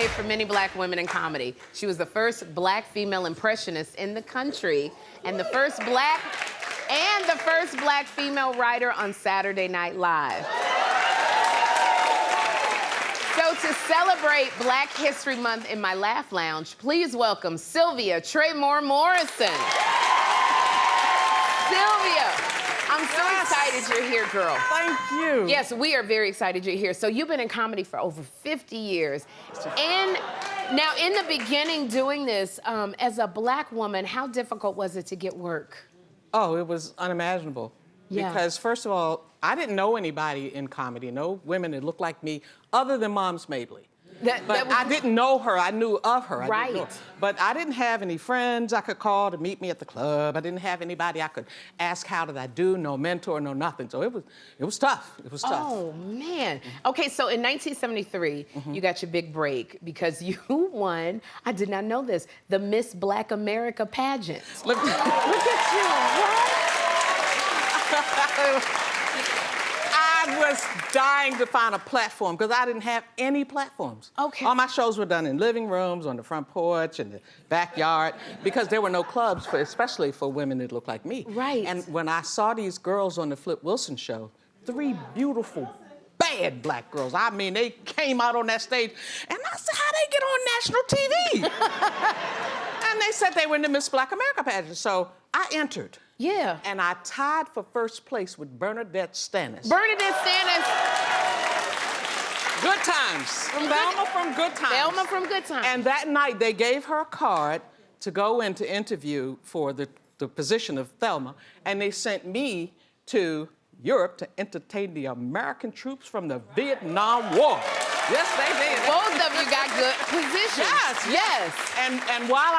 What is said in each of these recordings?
paved for many black women in comedy. She was the first black female impressionist in the country and the first black female writer on Saturday Night Live. So to celebrate Black History Month in my Laugh Lounge, please welcome Sylvia Traymore Morrison. Sylvia, I'm so excited you're here, girl. Thank you. Yes, we are very excited you're here. So you've been in comedy for over 50 years. And now in the beginning doing this, as a black woman, how difficult was it to get work? Oh, it was unimaginable. Yeah. Because first of all, I didn't know anybody in comedy, no women that looked like me, other than Mom's Mabley. I didn't know her, I knew of her. I didn't know her. But I didn't have any friends I could call to meet me at the club. I didn't have anybody I could ask how did I do, no mentor, no nothing. So it was tough, it was tough. Oh, man. Okay, so in 1973, you got your big break because you won, I did not know this, the Miss Black America pageant. Look at you, what? I was dying to find a platform because I didn't have any platforms. Okay. All my shows were done in living rooms, on the front porch, in the backyard, because there were no clubs, especially for women that looked like me. Right. And when I saw these girls on the Flip Wilson show, 3 beautiful, bad black girls, I mean, they came out on that stage, and I said, how they get on national TV? And they said they were in the Miss Black America pageant, so I entered. Yeah. And I tied for first place with Bernadette Stannis. Bernadette Stannis. Good times. Thelma from Good Times. Thelma from Good Times. And that night, they gave her a card to go in to interview for the position of Thelma, and they sent me to Europe to entertain the American troops from the Vietnam War. Yes, they did. Both of you got good positions. Yes. And while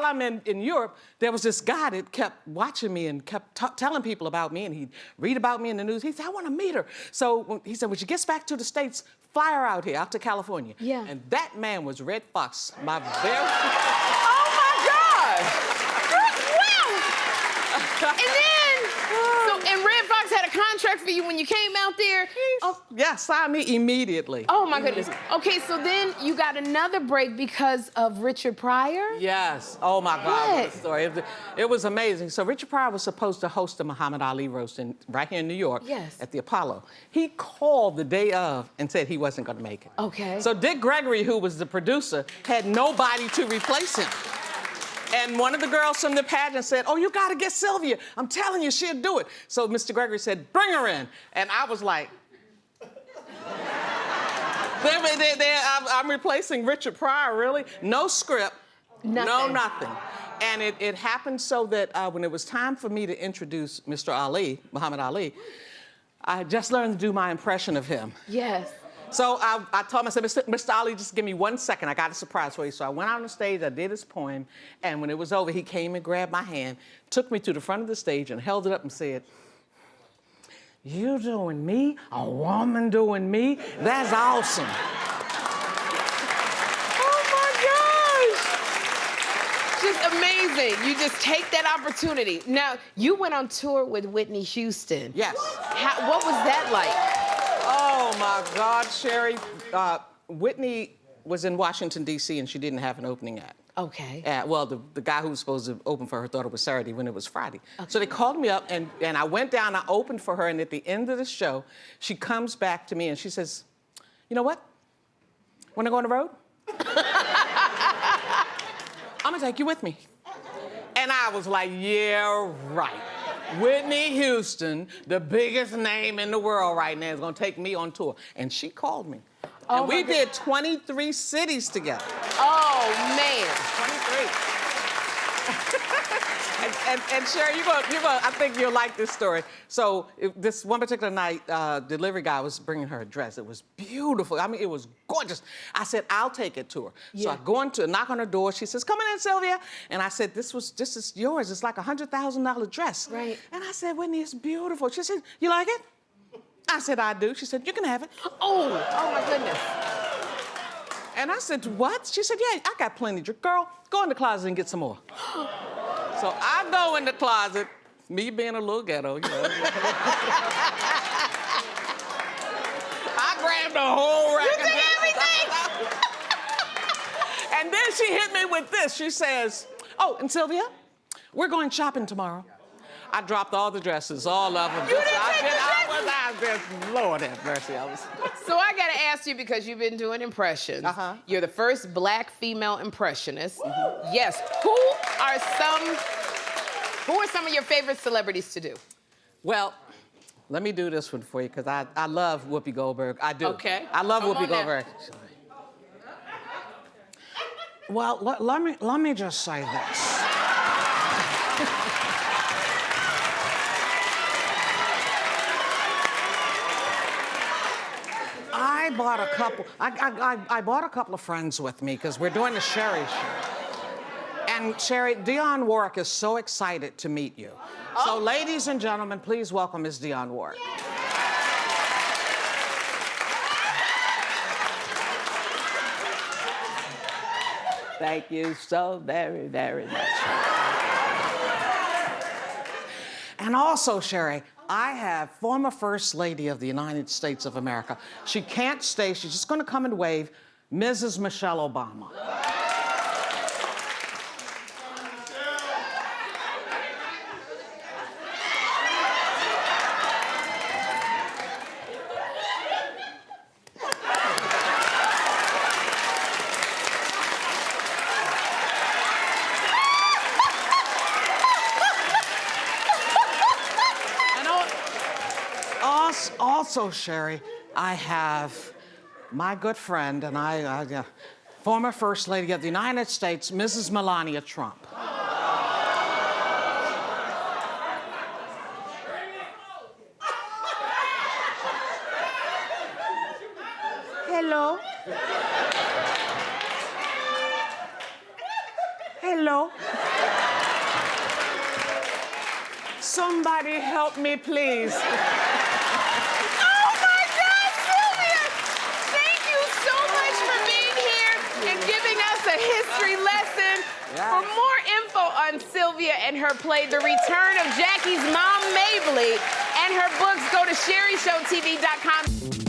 I'm in Europe, there was this guy that kept watching me and kept telling people about me, and he'd read about me in the news. He said, I want to meet her. So he said, when she gets back to the States, fly her out here, out to California. Yeah. And that man was Red Fox, my very... Oh, my God! Wow! And then, and Red Fox had a contract for you when you came out there? Yeah, signed me immediately. Oh, my goodness. Okay, so then you got another break because of Richard Pryor? Yes. Oh, my God, what a story. It was amazing. So Richard Pryor was supposed to host the Muhammad Ali roast right here in New York at the Apollo. He called the day of and said he wasn't going to make it. Okay. So Dick Gregory, who was the producer, had nobody to replace him. And one of the girls from the pageant said, oh, you got to get Sylvia. I'm telling you, she'll do it. So Mr. Gregory said, bring her in. And I was like... I'm replacing Richard Pryor, really? No script, no nothing. And it happened so that when it was time for me to introduce Mr. Ali, Muhammad Ali, I had just learned to do my impression of him. Yes. So I told him, I said, Mr. Ali, just give me 1 second. I got a surprise for you. So I went out on the stage, I did his poem, and when it was over, he came and grabbed my hand, took me to the front of the stage and held it up and said, you doing me? A woman doing me? That's awesome. Oh, my gosh. Just amazing. You just take that opportunity. Now, you went on tour with Whitney Houston. Yes. What was that like? Oh, my God, Sherri. Whitney was in Washington, D.C., and she didn't have an opening act. Okay. Well, the guy who was supposed to open for her thought it was Saturday when it was Friday. Okay. So they called me up, and I went down, I opened for her, and at the end of the show, she comes back to me, and she says, you know what? Want to go on the road? I'm going to take you with me. And I was like, yeah, right. Whitney Houston, the biggest name in the world right now, is going to take me on tour. And she called me. And we did 23 cities together. Oh, man. 23. and Sherri, I think you'll like this story. So this one particular night, delivery guy was bringing her a dress. It was beautiful. I mean, it was gorgeous. I said, I'll take it to her. Yeah. So I go into knock on her door. She says, come on in, Sylvia. And I said, this is yours. It's like a $100,000 dress. Right. And I said, Whitney, it's beautiful. She said, you like it? I said, I do. She said, you can have it. Oh my goodness. And I said, what? She said, yeah, I got plenty. Girl, go in the closet and get some more. So I go in the closet, me being a little ghetto, you know. I grabbed the whole rack. You did everything? And then she hit me with this. She says, oh, and Sylvia, we're going shopping tomorrow. I dropped all the dresses, all of them. You didn't take the dresses? I was, Lord have mercy. So I gotta ask you, because you've been doing impressions. You're the first black female impressionist. Yes. Who are some of your favorite celebrities to do? Well, let me do this one for you, because I love Whoopi Goldberg. I do. Okay. I love Whoopi Goldberg. Well, let me just say this. I bought a couple of friends with me because we're doing the Sherri show. And Sherri, Dionne Warwick is so excited to meet you. So, ladies and gentlemen, please welcome Ms. Dionne Warwick. Thank you so very, very much. And also, Sherri, I have former First Lady of the United States of America. She can't stay. She's just going to come and wave, Mrs. Michelle Obama. Also, Sherri, I have my good friend and former First Lady of the United States, Mrs. Melania Trump. Hello. Hello. Somebody help me, please. History lesson. For more info on Sylvia and her play, The Return of Jackie's Mom, Mabley, and her books, go to sherryshowtv.com.